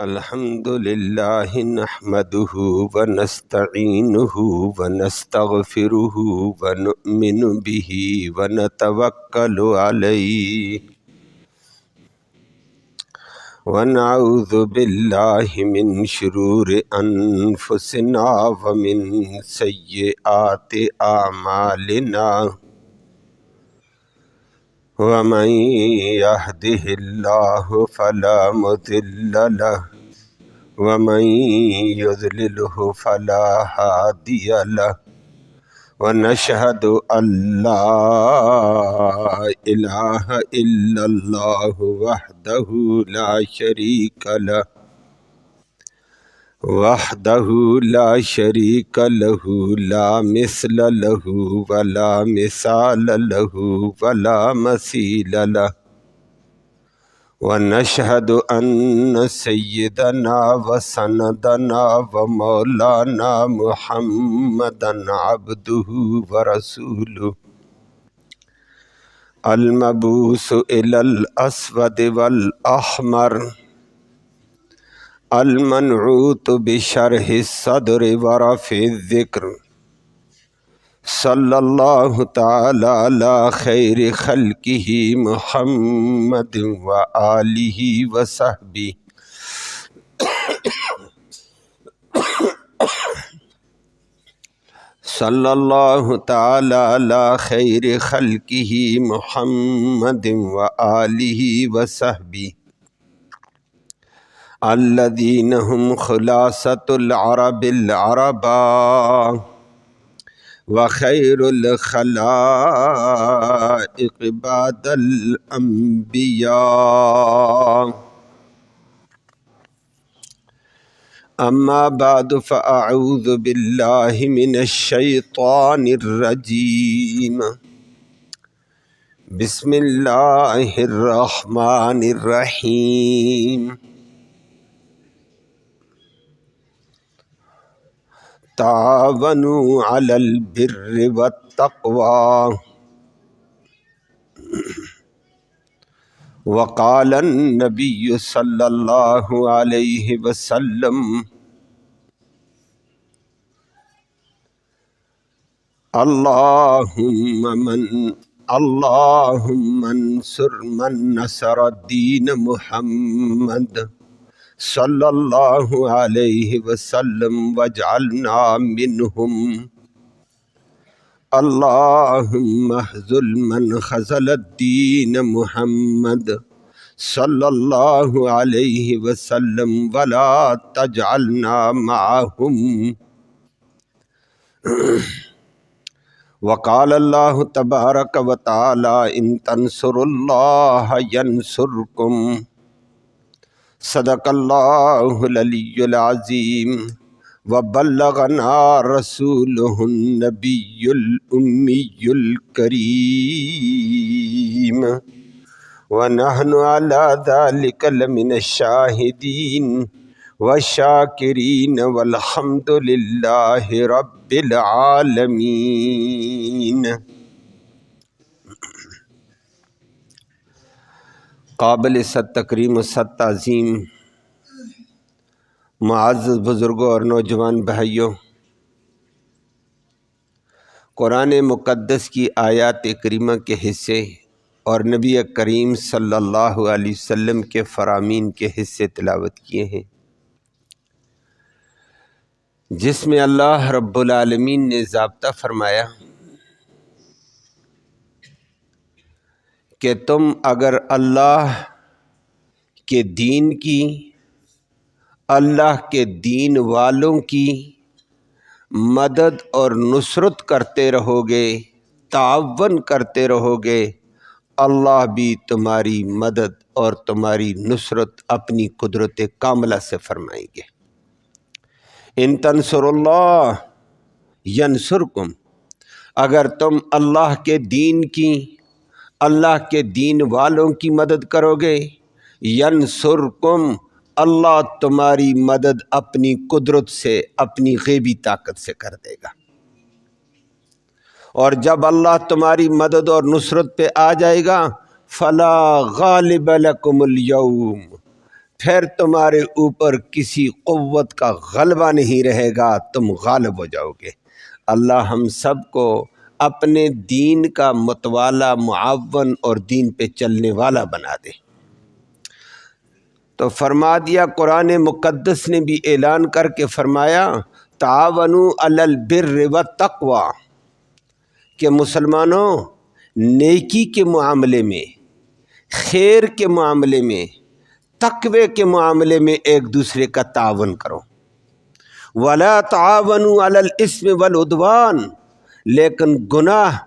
الحمد لله نحمده ونستعينه ونستغفره ونؤمن به ونتوكل عليه ونعوذ بالله من شرور أنفسنا ومن سيئات أعمالنا ومن يهده الله فلا مضل له ومن يضلله فلا هادي له ونشهد أن لا إله إلا الله وحده لا شريك له له لا مثل له ولا مثال له ولا مثيل له ونشهد أن سيدنا وسندنا ومولانا محمدا عبده ورسوله المبعوث إلى الأسود والأحمر المنعوت بشرح الصدر ورفع الذكر صلی اللہ تعالی علی خیر خلقہ محمد وآلہ وصحبہ صلی اللہ تعالی علی خیر خلقہ محمد وآلہ وصحبہ الذین هم خلاصۃ العرب العربا وخیر الخلائق بعد الانبیاء اما بعد فاعوذ باللہ من الشیطان الرجیم بسم اللہ الرحمن الرحیم تعاونوا علی البر والتقوی وقال النبی صلی اللہ علیہ وسلم اللہم انصر من نصر الدین محمد صلی اللہ علیہ وسلم واجعلنا منہم اللہم اخذل من خذل الدین محمد صلی اللہ علیہ وسلم ولا تجعلنا معہم وقال اللہ تبارک و تعالی ان تنصروا اللہ ینصرکم صدق اللہ العلی العظیم وبلغنا رسولہ النبی الامی الکریم ونحن علی ذلک لمن الشاہدین والشاکرین والحمد للہ رب العالمین۔ قابل صد تکریم و صد تعظیم معزز بزرگوں اور نوجوان بھائیوں، قرآن مقدس کی آیات کریمہ کے حصے اور نبی کریم صلی اللہ علیہ وسلم کے فرامین کے حصے تلاوت کیے ہیں، جس میں اللہ رب العالمین نے ضابطہ فرمایا کہ تم اگر اللہ کے دین کی، اللہ کے دین والوں کی مدد اور نصرت کرتے رہو گے، تعاون کرتے رہو گے، اللہ بھی تمہاری مدد اور تمہاری نصرت اپنی قدرت کاملہ سے فرمائیں گے۔ ان تنصروا اللہ ینصرکم، اگر تم اللہ کے دین کی، اللہ کے دین والوں کی مدد کرو گے، ینصرکم، اللہ تمہاری مدد اپنی قدرت سے، اپنی غیبی طاقت سے کر دے گا۔ اور جب اللہ تمہاری مدد اور نصرت پہ آ جائے گا، فلا غالب لکم اليوم، پھر تمہارے اوپر کسی قوت کا غلبہ نہیں رہے گا، تم غالب ہو جاؤ گے۔ اللہ ہم سب کو اپنے دین کا متوالا، معاون اور دین پہ چلنے والا بنا دے۔ تو فرما دیا، قرآن مقدس نے بھی اعلان کر کے فرمایا تعاونوا علی البر والتقوی، کہ مسلمانوں نیکی کے معاملے میں، خیر کے معاملے میں، تقوی کے معاملے میں ایک دوسرے کا تعاون کرو۔ ولا تعاونوا علی الاثم والعدوان، لیکن گناہ،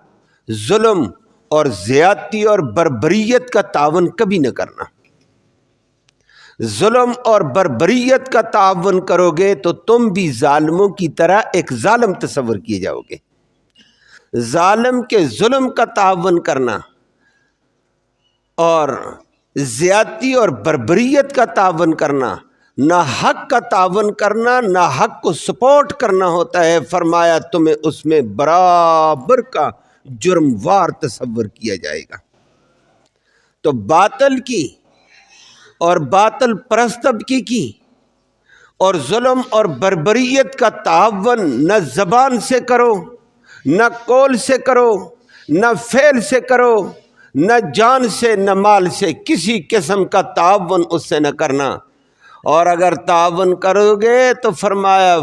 ظلم اور زیادتی اور بربریت کا تعاون کبھی نہ کرنا۔ ظلم اور بربریت کا تعاون کرو گے تو تم بھی ظالموں کی طرح ایک ظالم تصور کیے جاؤ گے۔ ظالم کے ظلم کا تعاون کرنا اور زیادتی اور بربریت کا تعاون کرنا، نہ حق کا تعاون کرنا، نہ حق کو سپورٹ کرنا ہوتا ہے۔ فرمایا تمہیں اس میں برابر کا جرم وار تصور کیا جائے گا۔ تو باطل کی اور باطل پرست طبقے کی اور ظلم اور بربریت کا تعاون نہ زبان سے کرو، نہ قول سے کرو، نہ فعل سے کرو، نہ جان سے، نہ مال سے، کسی قسم کا تعاون اس سے نہ کرنا۔ اور اگر تعاون کرو گے تو فرمایا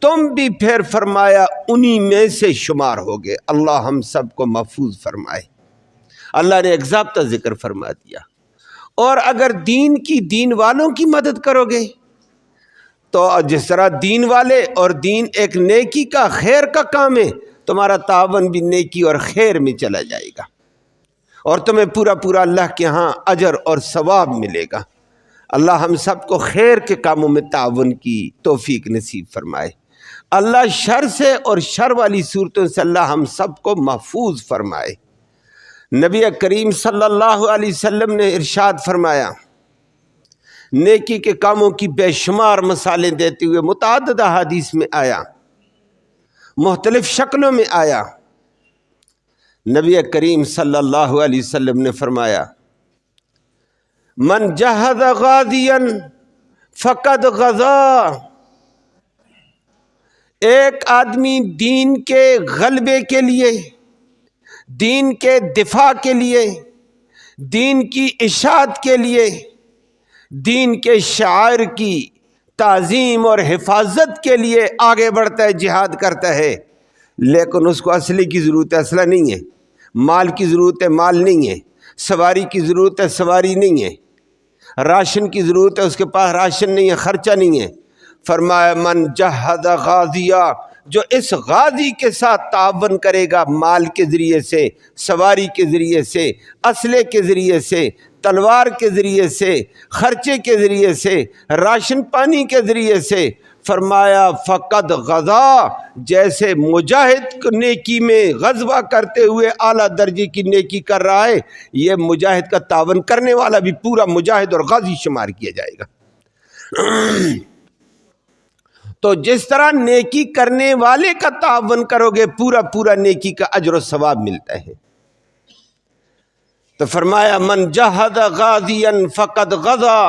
تم بھی پھر فرمایا انہی میں سے شمار ہوگے۔ اللہ ہم سب کو محفوظ فرمائے۔ اللہ نے ایک ضابطہ ذکر فرما دیا۔ اور اگر دین والوں کی مدد کرو گے تو جس طرح دین والے اور دین ایک نیکی کا، خیر کا کام ہے، تمہارا تعاون بھی نیکی اور خیر میں چلا جائے گا، اور تمہیں پورا پورا اللہ کے ہاں اجر اور ثواب ملے گا۔ اللہ ہم سب کو خیر کے کاموں میں تعاون کی توفیق نصیب فرمائے۔ اللہ شر سے اور شر والی صورتوں سے اللہ ہم سب کو محفوظ فرمائے۔ نبی کریم صلی اللہ علیہ وسلم نے ارشاد فرمایا، نیکی کے کاموں کی بے شمار مثالیں دیتے ہوئے متعدد احادیث میں آیا، مختلف شکلوں میں آیا۔ نبی کریم صلی اللہ علیہ وسلم نے فرمایا من جہد غازیا فقد غزا، ایک آدمی دین کے غلبے کے لیے، دین کے دفاع کے لیے، دین کی اشاعت کے لیے، دین کے شعائر کی تعظیم اور حفاظت کے لیے آگے بڑھتا ہے، جہاد کرتا ہے، لیکن اس کو اسلحے کی ضرورت ہے، اسلحہ نہیں ہے، مال کی ضرورت ہے، مال نہیں ہے، سواری کی ضرورت ہے، سواری نہیں ہے، راشن کی ضرورت ہے، اس کے پاس راشن نہیں ہے، خرچہ نہیں ہے۔ فرمایا من جہد غازیہ، جو اس غازی کے ساتھ تعاون کرے گا، مال کے ذریعے سے، سواری کے ذریعے سے، اسلحے کے ذریعے سے، تلوار کے ذریعے سے، خرچے کے ذریعے سے، راشن پانی کے ذریعے سے، فرمایا فقد غزا، جیسے مجاہد نیکی میں غزوہ کرتے ہوئے اعلیٰ درجے کی نیکی کر رہا ہے، یہ مجاہد کا تعاون کرنے والا بھی پورا مجاہد اور غازی شمار کیا جائے گا۔ تو جس طرح نیکی کرنے والے کا تعاون کرو گے، پورا پورا نیکی کا اجر و ثواب ملتا ہے۔ تو فرمایا من جہد غازیا فقد غزا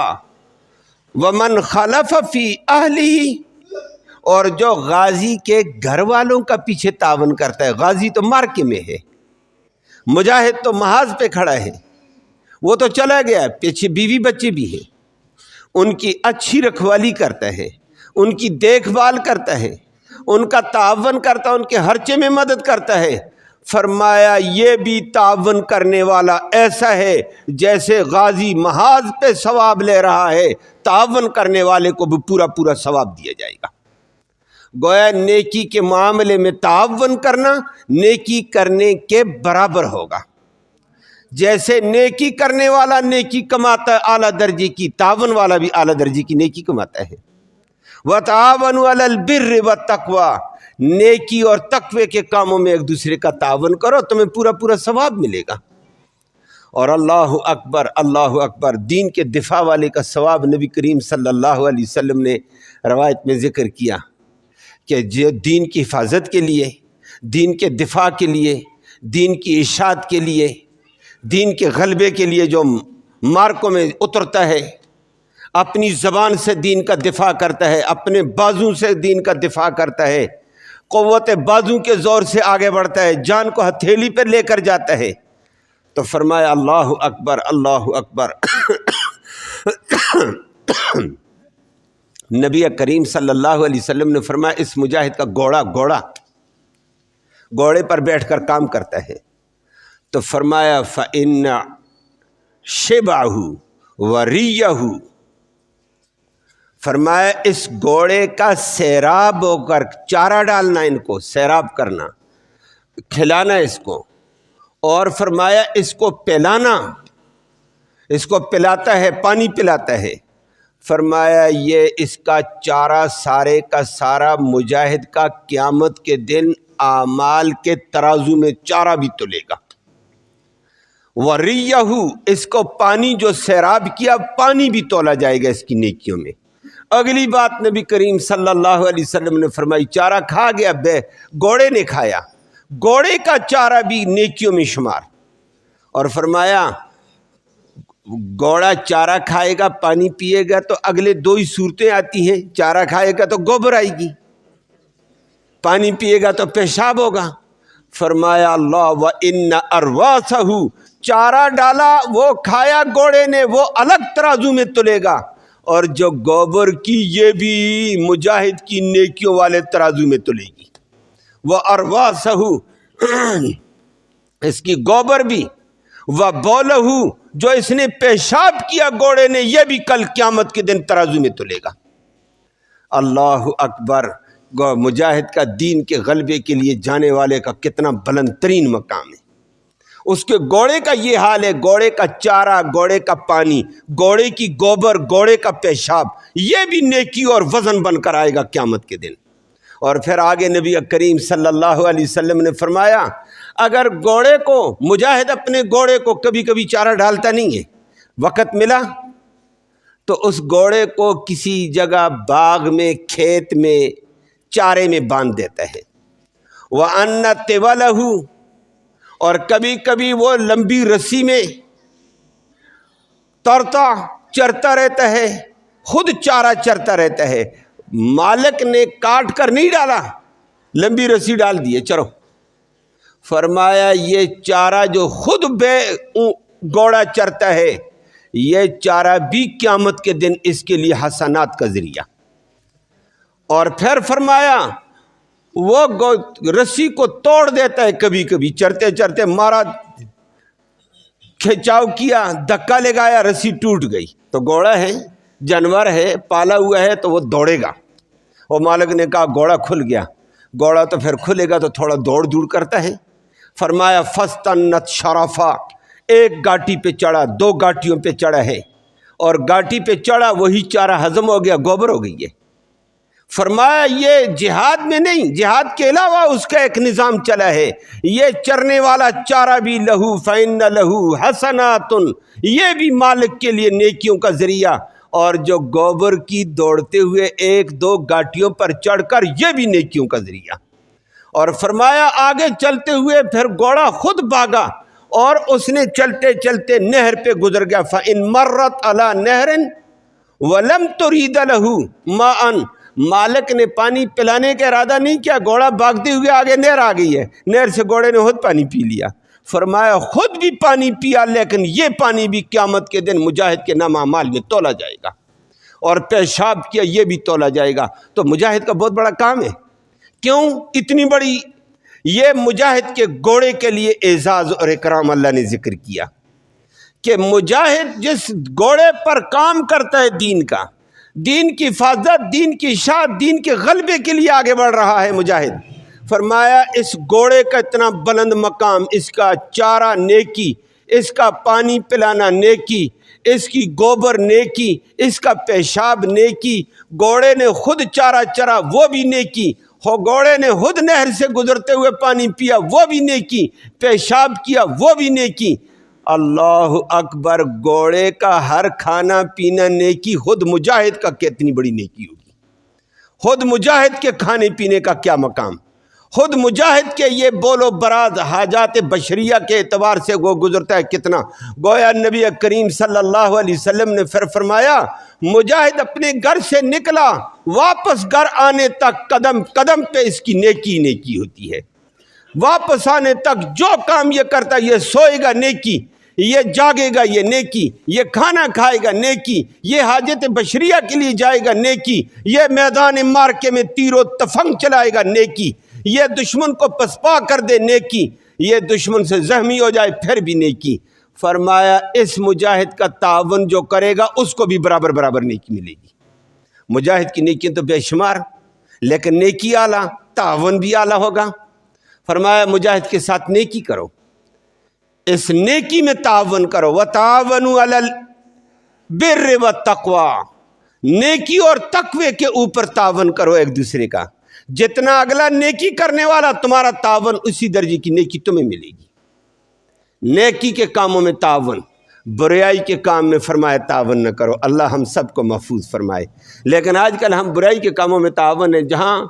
ومن خلف فی اہلہ، اور جو غازی کے گھر والوں کا پیچھے تعاون کرتا ہے، غازی تو مارکے میں ہے، مجاہد تو محاذ پہ کھڑا ہے، وہ تو چلا گیا، پیچھے بیوی بچے بھی ہیں، ان کی اچھی رکھوالی کرتا ہے، ان کی دیکھ بھال کرتا ہے، ان کا تعاون کرتا ہے، ان کے خرچے میں مدد کرتا ہے۔ فرمایا یہ بھی تعاون کرنے والا ایسا ہے جیسے غازی محاذ پہ ثواب لے رہا ہے، تعاون کرنے والے کو بھی پورا پورا ثواب دیا جائے گا۔ گویا نیکی کے معاملے میں تعاون کرنا نیکی کرنے کے برابر ہوگا۔ جیسے نیکی کرنے والا نیکی کماتا ہے اعلیٰ درجے کی، تعاون والا بھی اعلیٰ درجے کی نیکی کماتا ہے۔ وَتَعَاوَنُوا عَلَى الْبِرِّ وَالتَّقْوَى، نیکی اور تقوی کے کاموں میں ایک دوسرے کا تعاون کرو، تمہیں پورا پورا ثواب ملے گا۔ اور اللہ اکبر، اللہ اکبر، دین کے دفاع والے کا ثواب نبی کریم صلی اللہ علیہ وسلم نے روایت میں ذکر کیا کہ جو دین کی حفاظت کے لیے، دین کے دفاع کے لیے، دین کی اشاعت کے لیے، دین کے غلبے کے لیے جو مارکوں میں اترتا ہے، اپنی زبان سے دین کا دفاع کرتا ہے، اپنے بازو سے دین کا دفاع کرتا ہے، قوت بازو کے زور سے آگے بڑھتا ہے، جان کو ہتھیلی پر لے کر جاتا ہے۔ تو فرمایا اللہ اکبر اللہ اکبر۔ نبی کریم صلی اللہ علیہ وسلم نے فرمایا اس مجاہد کا گھوڑے پر بیٹھ کر کام کرتا ہے۔ تو فرمایا فَإِنَّ شِبْعَهُ وَرِيَّهُ، فرمایا اس گھوڑے کا سیراب ہو کر چارہ ڈالنا، ان کو سیراب کرنا، کھلانا اس کو، اور فرمایا اس کو پلانا، اس کو پلاتا ہے، پانی پلاتا ہے۔ فرمایا یہ اس کا چارہ سارے کا سارا مجاہد کا قیامت کے دن اعمال کے ترازو میں چارہ بھی تلے گا۔ وَرِيَّهُ، اس کو پانی جو سیراب کیا پانی بھی تولا جائے گا اس کی نیکیوں میں۔ اگلی بات نبی کریم صلی اللہ علیہ وسلم نے فرمائی چارہ کھا گیا، گھوڑے نے کھایا، گھوڑے کا چارہ بھی نیکیوں میں شمار۔ اور فرمایا گھوڑا چارہ کھائے گا پانی پیے گا تو اگلے دو ہی صورتیں آتی ہیں، چارہ کھائے گا تو گوبر آئے گی، پانی پیے گا تو پیشاب ہوگا۔ فرمایا اللہ وَإِنَّ أَرْوَاثَهُ، چارہ ڈالا وہ کھایا گھوڑے نے، وہ الگ ترازو میں تلے گا، اور جو گوبر کی یہ بھی مجاہد کی نیکیوں والے ترازو میں تلے گی۔ وَأَرْوَاثَهُ، اس کی گوبر بھی، وَبَوْلَهُ، جو اس نے پیشاب کیا گھوڑے نے یہ بھی کل قیامت کے دن ترازو میں تلے گا۔ اللہ اکبر۔ مجاہد کا دین کے غلبے کے لیے جانے والے کا کتنا بلند ترین مقام ہے۔ اس کے گھوڑے کا یہ حال ہے، گھوڑے کا چارہ، گھوڑے کا پانی، گھوڑے کی گوبر، گھوڑے کا پیشاب، یہ بھی نیکی اور وزن بن کر آئے گا قیامت کے دن۔ اور پھر آگے نبی کریم صلی اللہ علیہ وسلم نے فرمایا اگر گھوڑے کو، مجاہد اپنے گھوڑے کو کبھی کبھی چارہ ڈالتا نہیں ہے، وقت ملا تو اس گھوڑے کو کسی جگہ باغ میں، کھیت میں، چارے میں باندھ دیتا ہے۔ وَأَنَّ طِوَلَهُ، اور کبھی کبھی وہ لمبی رسی میں ترتا چرتا رہتا ہے، خود چارہ چرتا رہتا ہے، مالک نے کاٹ کر نہیں ڈالا، لمبی رسی ڈال دیے چرو۔ فرمایا یہ چارہ جو خود گھوڑا چرتا ہے یہ چارہ بھی قیامت کے دن اس کے لیے حسنات کا ذریعہ۔ اور پھر فرمایا وہ رسی کو توڑ دیتا ہے، کبھی کبھی چرتے چرتے مارا، کھچاؤ کیا، دھکا لگایا، رسی ٹوٹ گئی۔ تو گھوڑا ہے، جانور ہے، پالا ہوا ہے تو وہ دوڑے گا۔ وہ مالک نے کہا گھوڑا کھل گیا، گھوڑا تو پھر کھلے گا تو تھوڑا دوڑ دور کرتا ہے۔ فرمایا فَاسْتَنَّتْ شَرَفًا، ایک گاٹی پہ چڑھا، دو گاٹیوں پہ چڑھا ہے، اور گاٹی پہ چڑھا وہی چارہ ہضم ہو گیا، گوبر ہو گئی ہے۔ فرمایا یہ جہاد میں نہیں، جہاد کے علاوہ اس کا ایک نظام چلا ہے، یہ چرنے والا چارہ بھی لہو فَإِنَّ لَهُ حَسَنَاتٌ، یہ بھی مالک کے لیے نیکیوں کا ذریعہ، اور جو گوبر کی دوڑتے ہوئے ایک دو گاٹیوں پر چڑھ کر یہ بھی نیکیوں کا ذریعہ۔ اور فرمایا آگے چلتے ہوئے پھر گھوڑا خود بھاگا اور اس نے چلتے چلتے نہر پہ گزر گیا۔ فَإِن مَرَّتْ عَلَى نَهْرٍ وَلَمْ تُرِيدَ لَهُ مَاءً، مالک نے پانی پلانے کا ارادہ نہیں کیا، گھوڑا بھاگتے ہوئے آگے نہر آ گئی ہے، نہر سے گھوڑے نے خود پانی پی لیا۔ فرمایا خود بھی پانی پیا لیکن یہ پانی بھی قیامت کے دن مجاہد کے نام اعمال میں تولا جائے گا، اور پیشاب کیا یہ بھی تولا جائے گا۔ تو مجاہد کا بہت بڑا کام ہے۔ کیوں اتنی بڑی؟ یہ مجاہد کے گھوڑے کے لیے اعزاز اور اکرام اللہ نے ذکر کیا کہ مجاہد جس گھوڑے پر کام کرتا ہے دین کا، دین کی حفاظت، دین کی اشاعت، دین کے غلبے کے لیے آگے بڑھ رہا ہے مجاہد، فرمایا اس گھوڑے کا اتنا بلند مقام، اس کا چارہ نیکی، اس کا پانی پلانا نیکی، اس کی گوبر نیکی، اس کا پیشاب نیکی، گھوڑے نے خود چارہ چرا وہ بھی نیکی، گھوڑے نے خود نہر سے گزرتے ہوئے پانی پیا وہ بھی نیکی، پیشاب کیا وہ بھی نیکی۔ اللہ اکبر، گھوڑے کا ہر کھانا پینا نیکی، خود مجاہد کا کتنی بڑی نیکی ہوگی، خود مجاہد کے کھانے پینے کا کیا مقام، خود مجاہد کے یہ بول و براز حاجات بشریہ کے اعتبار سے وہ گزرتا ہے کتنا. گویا نبی کریم صلی اللہ علیہ وسلم نے پھر فرمایا مجاہد اپنے گھر سے نکلا واپس گھر آنے تک قدم قدم پہ اس کی نیکی نیکی ہوتی ہے. واپس آنے تک جو کام یہ کرتا ہے، یہ سوئے گا نیکی، یہ جاگے گا یہ نیکی، یہ کھانا کھائے گا نیکی، یہ حاجت بشریہ کے لیے جائے گا نیکی، یہ میدان معرکے میں تیر و تفنگ چلائے گا نیکی، یہ دشمن کو پسپا کر دے نیکی، یہ دشمن سے زخمی ہو جائے پھر بھی نیکی. فرمایا اس مجاہد کا تعاون جو کرے گا اس کو بھی برابر برابر نیکی ملے گی. مجاہد کی نیکی تو بے شمار، لیکن نیکی اعلیٰ، تعاون بھی اعلیٰ ہوگا. فرمایا مجاہد کے ساتھ نیکی کرو، اس نیکی میں تعاون کرو. وَتَعَاوَنُوا عَلَى الْبِرِّ وَالتَّقْوَى، نیکی اور تقوی کے اوپر تعاون کرو ایک دوسرے کا. جتنا اگلا نیکی کرنے والا تمہارا تعاون اسی درجے کی نیکی تمہیں ملے گی. نیکی کے کاموں میں تعاون، برائی کے کام میں فرمایا تعاون نہ کرو. اللہ ہم سب کو محفوظ فرمائے. لیکن آج کل ہم برائی کے کاموں میں تعاون ہے، جہاں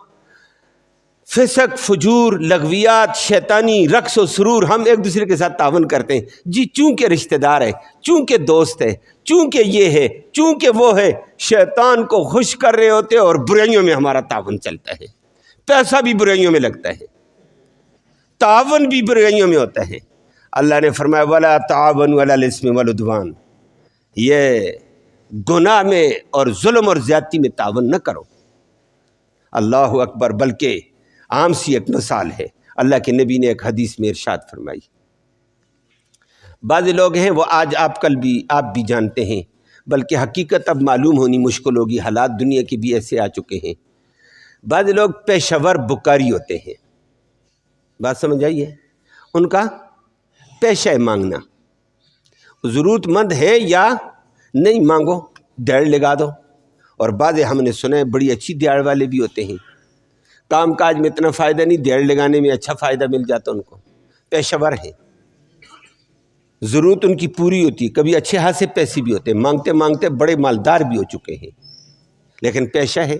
فسق، فجور، لغویات، شیطانی رقص و سرور، ہم ایک دوسرے کے ساتھ تعاون کرتے ہیں جی چونکہ رشتہ دار ہے، چونکہ دوست ہے، چونکہ یہ ہے، چونکہ وہ ہے. شیطان کو خوش کر رہے ہوتے اور برائیوں میں ہمارا تعاون چلتا ہے. پیسہ بھی برائیوں میں لگتا ہے، تعاون بھی برائیوں میں ہوتا ہے. اللہ نے فرمایا وَلَا تَعَاوَنُوا عَلَى الْإِثْمِ وَالْعُدْوَانِ، یہ گناہ میں اور ظلم اور زیادتی میں تعاون نہ کرو. اللہ اکبر. بلکہ عام سی ایک مثال ہے، اللہ کے نبی نے ایک حدیث میں ارشاد فرمائی. بعض لوگ ہیں وہ آج آپ بھی جانتے ہیں، بلکہ حقیقت اب معلوم ہونی مشکل ہوگی، حالات دنیا کے بھی ایسے آ چکے ہیں. بعض لوگ پیشہ ور بکاری ہوتے ہیں. بات سمجھ آئیے؟ ان کا پیشہ ہے مانگنا. ضرورت مند ہے یا نہیں، مانگو، دیڑ لگا دو. اور بعض ہم نے سنا ہے بڑی اچھی دیڑ والے بھی ہوتے ہیں، کام کاج میں اتنا فائدہ نہیں، دیڑ لگانے میں اچھا فائدہ مل جاتا ان کو. پیشہ ور ہیں، ضرورت ان کی پوری ہوتی. کبھی اچھے ہاتھ سے پیسے بھی ہوتے ہیں، مانگتے مانگتے بڑے مالدار بھی ہو چکے ہیں، لیکن پیشہ ہے.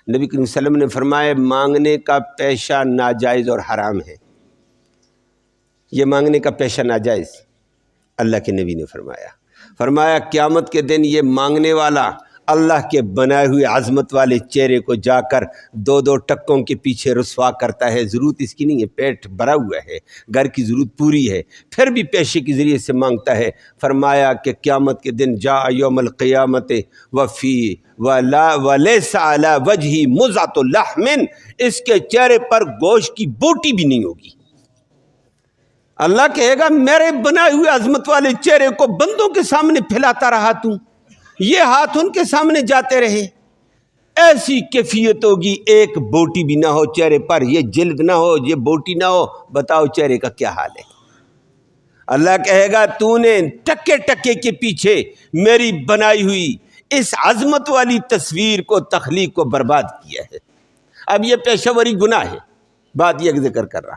نبی کریم صلی اللہ علیہ وسلم نے فرمایا مانگنے کا پیشہ ناجائز اور حرام ہے. یہ مانگنے کا پیشہ ناجائز، اللہ کے نبی نے فرمایا قیامت کے دن یہ مانگنے والا اللہ کے بنائے ہوئے عظمت والے چہرے کو جا کر دو دو ٹکوں کے پیچھے رسوا کرتا ہے. ضرورت اس کی نہیں ہے، پیٹ بھرا ہوا ہے، گھر کی ضرورت پوری ہے، پھر بھی پیشے کے ذریعے سے مانگتا ہے. فرمایا کہ قیامت کے دن جاء یوم القیامت ولیس علی وجہہ مزعۃ لحم، اس کے چہرے پر گوشت کی بوٹی بھی نہیں ہوگی. اللہ کہے گا میرے بنائے ہوئے عظمت والے چہرے کو بندوں کے سامنے پھیلاتا رہا تو، یہ ہاتھ ان کے سامنے جاتے رہے، ایسی کیفیت ہوگی ایک بوٹی بھی نہ ہو چہرے پر، یہ جلد نہ ہو، یہ بوٹی نہ ہو. بتاؤ چہرے کا کیا حال ہے؟ اللہ کہے گا تو نے ٹکے ٹکے کے پیچھے میری بنائی ہوئی اس عظمت والی تصویر کو، تخلیق کو برباد کیا ہے. اب یہ پیشہ وری گناہ ہے، بات یہ ذکر کر رہا.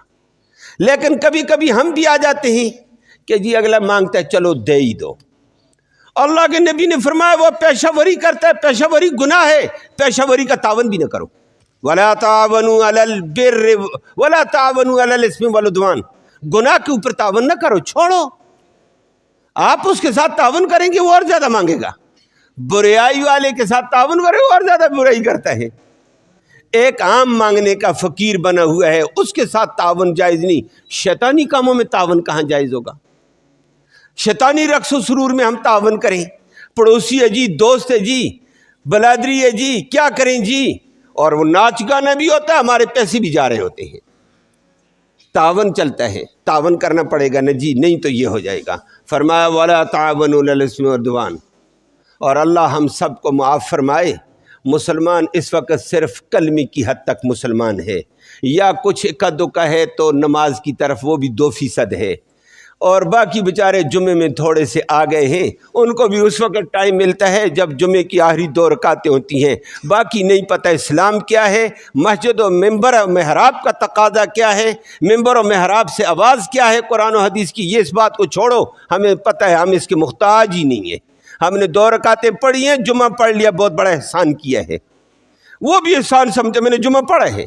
لیکن کبھی کبھی ہم بھی آ جاتے ہیں کہ جی اگلا مانگتا ہے چلو دے ہی دو. اللہ کے نبی نے فرمایا وہ پیشہ وری کرتا ہے، پیشہ وری گناہ ہے. پیشہ وری کا تعاون بھی نہ کرو. وَلَا تَعَاوَنُوا عَلَى الْبِرِّ وَلَا تَعَاوَنُوا عَلَى الْإِثْمِ وَالْعُدْوَانِ، گناہ کے اوپر تعاون نہ کرو، چھوڑو. آپ اس کے ساتھ تعاون کریں گے وہ اور زیادہ مانگے گا. برائی والے کے ساتھ تعاون کرے وہ اور زیادہ برائی کرتا ہے. ایک عام مانگنے کا فقیر بنا ہوا ہے، اس کے ساتھ تعاون جائز نہیں. شیطانی کاموں میں تعاون کہاں جائز ہوگا؟ شیطانی رقص و سرور میں ہم تعاون کریں، پڑوسی ہے جی، دوست ہے جی، بلادری ہے جی، کیا کریں جی، اور وہ ناچ گانا بھی ہوتا ہے، ہمارے پیسے بھی جا رہے ہوتے ہیں. تعاون چلتا ہے، تعاون کرنا پڑے گا نا جی، نہیں تو یہ ہو جائے گا. فرمایا وَلَا تَعَاوَنُوا عَلَى الْإِثْمِ وَالْعُدْوَانِ. اور اللہ ہم سب کو معاف فرمائے. مسلمان اس وقت صرف کلمے کی حد تک مسلمان ہے، یا کچھ اکا دکا ہے تو نماز کی طرف وہ بھی 2% ہے، اور باقی بیچارے جمعے میں تھوڑے سے آ گئے ہیں، ان کو بھی اس وقت ٹائم ملتا ہے جب جمعے کی آخری 2 رکعتیں ہوتی ہیں. باقی نہیں پتہ اسلام کیا ہے، مسجد و ممبر و محراب کا تقاضا کیا ہے، ممبر و محراب سے آواز کیا ہے قرآن و حدیث کی. یہ اس بات کو چھوڑو، ہمیں پتہ ہے ہم اس کے محتاج ہی نہیں ہیں. ہم نے 2 رکعتیں پڑھی ہیں، جمعہ پڑھ لیا، بہت بڑا احسان کیا ہے. وہ بھی احسان سمجھے، میں نے جمعہ پڑھا ہے.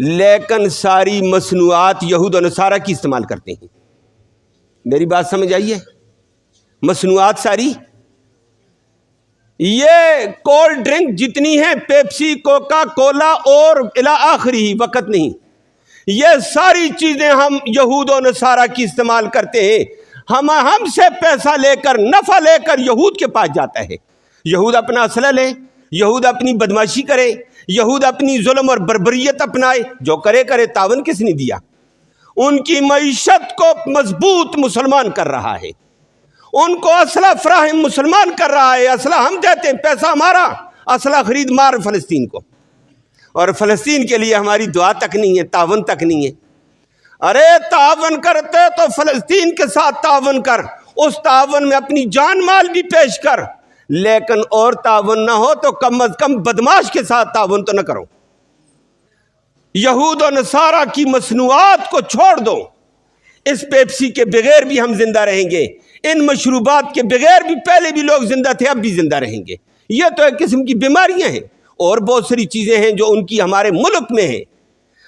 لیکن ساری مصنوعات یہود و نصارہ کی استعمال کرتے ہیں۔ میری بات سمجھ آئی ہے؟ مصنوعات ساری، یہ کولڈ ڈرنک جتنی ہیں، پیپسی، کوکا کولا اور الی آخری وقت نہیں، یہ ساری چیزیں ہم یہود و نصارہ کی استعمال کرتے ہیں۔ ہم سے پیسہ لے کر، نفع لے کر یہود کے پاس جاتا ہے۔ یہود اپنا اسلحہ لے، یہود اپنی بدماشی کرے، یہود اپنی ظلم اور بربریت اپنائے، جو کرے کرے، تعاون کس نے دیا؟ ان کی معیشت کو مضبوط مسلمان کر رہا ہے، ان کو اسلحہ فراہم مسلمان کر رہا ہے۔ اسلحہ ہم دیتے ہیں، پیسہ ہمارا، اسلحہ خرید مار فلسطین کو، اور فلسطین کے لیے ہماری دعا تک نہیں ہے، تعاون تک نہیں ہے۔ ارے تعاون کرتے تو فلسطین کے ساتھ تعاون کر، اس تعاون میں اپنی جان مال بھی پیش کر، لیکن اور تعاون نہ ہو تو کم از کم بدماش کے ساتھ تعاون تو نہ کرو۔ یہود و نصارہ کی مصنوعات کو چھوڑ دو۔ اس پیپسی کے بغیر بھی ہم زندہ رہیں گے، ان مشروبات کے بغیر بھی پہلے بھی لوگ زندہ تھے، اب بھی زندہ رہیں گے۔ یہ تو ایک قسم کی بیماریاں ہیں، اور بہت ساری چیزیں ہیں جو ان کی ہمارے ملک میں ہیں۔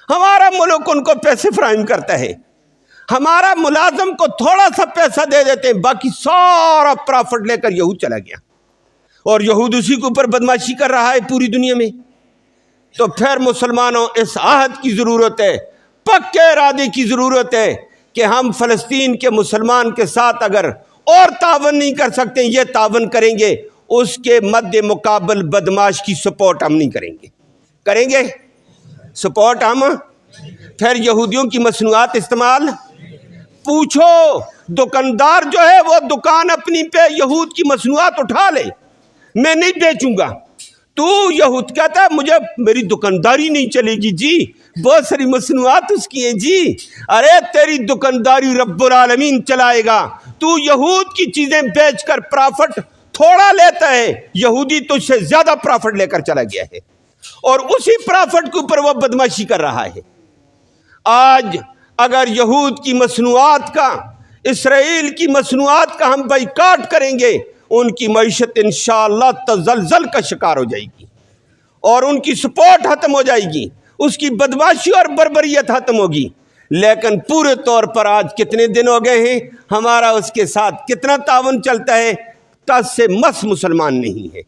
ہمارا ملک ان کو پیسے فراہم کرتا ہے، ہمارا ملازم کو تھوڑا سا پیسہ دے دیتے ہیں، باقی سارا پرافٹ لے کر یہود چلا گیا، اور یہود اسی کے اوپر بدماشی کر رہا ہے پوری دنیا میں۔ تو پھر مسلمانوں، اس عہد کی ضرورت ہے، پکے ارادے کی ضرورت ہے کہ ہم فلسطین کے مسلمان کے ساتھ اگر اور تعاون نہیں کر سکتے، یہ تعاون کریں گے، اس کے مد مقابل بدماش کی سپورٹ ہم نہیں کریں گے۔ کریں گے سپورٹ ہم؟ پھر یہودیوں کی مصنوعات استعمال، پوچھو دکاندار جو ہے وہ دکان اپنی پہ یہود کی مصنوعات اٹھا لے، میں نہیں بیچوں گا، تو یہود کہتا ہے مجھے میری دکانداری نہیں چلے گی جی، بہت ساری مصنوعات اس کی ہیں جی۔ ارے تیری دکانداری رب العالمین چلائے گا، تو یہود کی چیزیں بیچ کر پرافٹ تھوڑا لیتا ہے، یہودی تجھ سے زیادہ پرافٹ لے کر چلا گیا ہے، اور اسی پرافٹ کے اوپر وہ بدماشی کر رہا ہے۔ آج اگر یہود کی مصنوعات کا، اسرائیل کی مصنوعات کا ہم بائیکاٹ کریں گے، ان کی معیشت انشاءاللہ تزلزل کا شکار ہو جائے گی، اور ان کی سپورٹ ختم ہو جائے گی، اس کی بدماشی اور بربریت ختم ہوگی۔ لیکن پورے طور پر آج کتنے دن ہو گئے ہیں، ہمارا اس کے ساتھ کتنا تعاون چلتا ہے، ٹس سے مس مسلمان نہیں ہے۔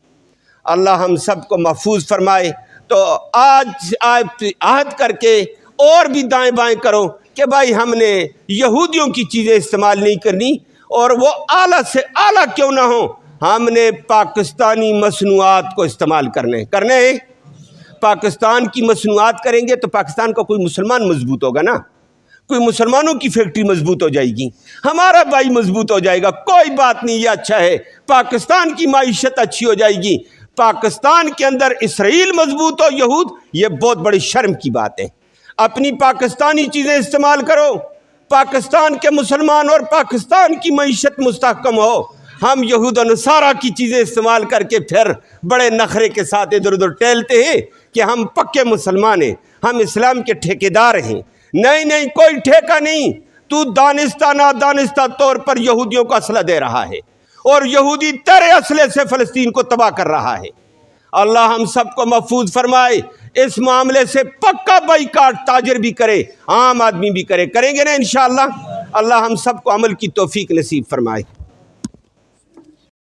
اللہ ہم سب کو محفوظ فرمائے۔ تو آج عہد کر کے اور بھی دائیں بائیں کرو کہ بھائی ہم نے یہودیوں کی چیزیں استعمال نہیں کرنی، اور وہ اعلیٰ سے اعلیٰ کیوں نہ ہوں، ہم نے پاکستانی مصنوعات کو استعمال کرنے ہیں۔ پاکستان کی مصنوعات کریں گے تو پاکستان کا کوئی مسلمان مضبوط ہوگا نا، کوئی مسلمانوں کی فیکٹری مضبوط ہو جائے گی، ہمارا بھائی مضبوط ہو جائے گا۔ کوئی بات نہیں، یہ اچھا ہے، پاکستان کی معیشت اچھی ہو جائے گی۔ پاکستان کے اندر اسرائیل مضبوط ہو، یہود، یہ بہت بڑی شرم کی بات ہے۔ اپنی پاکستانی چیزیں استعمال کرو، پاکستان کے مسلمان اور پاکستان کی معیشت مستحکم ہو۔ ہم یہود و نصارہ کی چیزیں استعمال کر کے پھر بڑے نخرے کے ساتھ ادھر ادھر ٹہلتے ہیں کہ ہم پکے مسلمان ہیں، ہم اسلام کے ٹھیکیدار ہیں۔ نہیں نہیں، کوئی ٹھیکہ نہیں، تو دانستہ نادانستہ طور پر یہودیوں کو اسلحہ دے رہا ہے، اور یہودی تیرے اسلحے سے فلسطین کو تباہ کر رہا ہے۔ اللہ ہم سب کو محفوظ فرمائے۔ اس معاملے سے پکا بائیکاٹ تاجر بھی کرے، عام آدمی بھی کرے، کریں گے نا انشاءاللہ۔ اللہ ہم سب کو عمل کی توفیق نصیب فرمائے۔